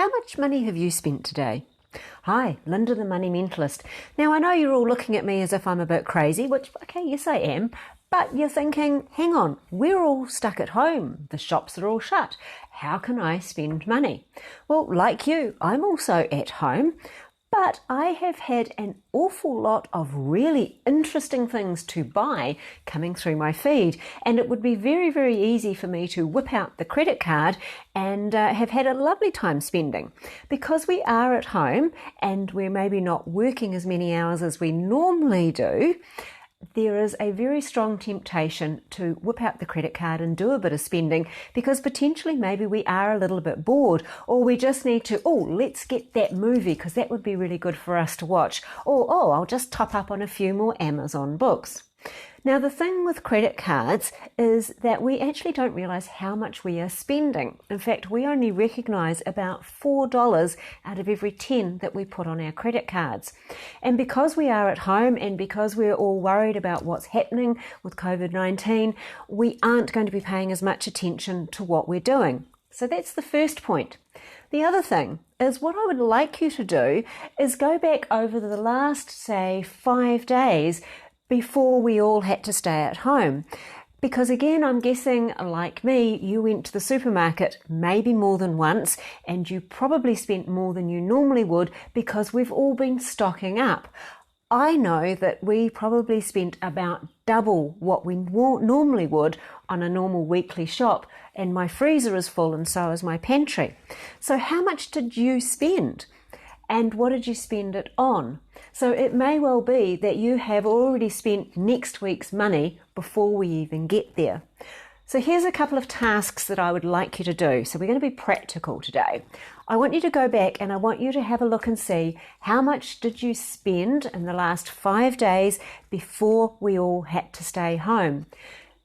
How much money have you spent today? Hi, Linda the Money Mentalist. Now I know you're all looking at me as if I'm a bit crazy, which, okay, yes I am, but you're thinking, hang on, we're all stuck at home. The shops are all shut. How can I spend money? Well, like you, I'm also at home, but I have had an awful lot of really interesting things to buy coming through my feed, and it would be very, very easy for me to whip out the credit card and have had a lovely time spending. Because we are at home and we're maybe not working as many hours as we normally do, there is a very strong temptation to whip out the credit card and do a bit of spending because potentially maybe we are a little bit bored, or we just need to, let's get that movie because that would be really good for us to watch, or I'll just top up on a few more Amazon books. Now the thing with credit cards is that we actually don't realise how much we are spending. In fact, we only recognise about $4 out of every 10 that we put on our credit cards. And because we are at home and because we're all worried about what's happening with COVID-19, we aren't going to be paying as much attention to what we're doing. So that's the first point. The other thing is what I would like you to do is go back over the last, say, 5 days before we all had to stay at home. Because again, I'm guessing, like me, you went to the supermarket maybe more than once, and you probably spent more than you normally would because we've all been stocking up. I know that we probably spent about double what we normally would on a normal weekly shop, and my freezer is full and so is my pantry. So how much did you spend? And what did you spend it on? So it may well be that you have already spent next week's money before we even get there. So here's a couple of tasks that I would like you to do. So we're going to be practical today. I want you to go back and I want you to have a look and see how much did you spend in the last 5 days before we all had to stay home.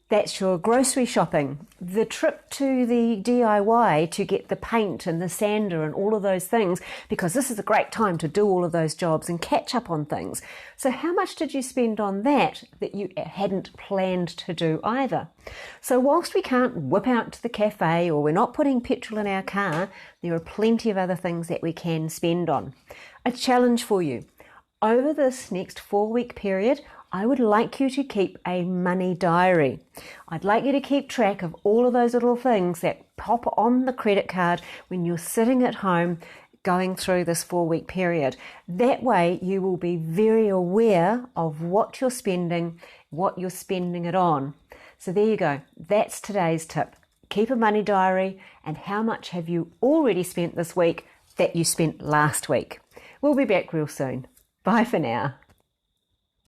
That's your grocery shopping, the trip to the DIY to get the paint and the sander and all of those things, because this is a great time to do all of those jobs and catch up on things. So how much did you spend on that you hadn't planned to do either? So whilst we can't whip out to the cafe or we're not putting petrol in our car, there are plenty of other things that we can spend on. A challenge for you. Over this next 4-week period, I would like you to keep a money diary. I'd like you to keep track of all of those little things that pop on the credit card when you're sitting at home going through this 4-week period. That way you will be very aware of what you're spending it on. So there you go. That's today's tip. Keep a money diary, and how much have you already spent this week that you spent last week. We'll be back real soon. Bye for now.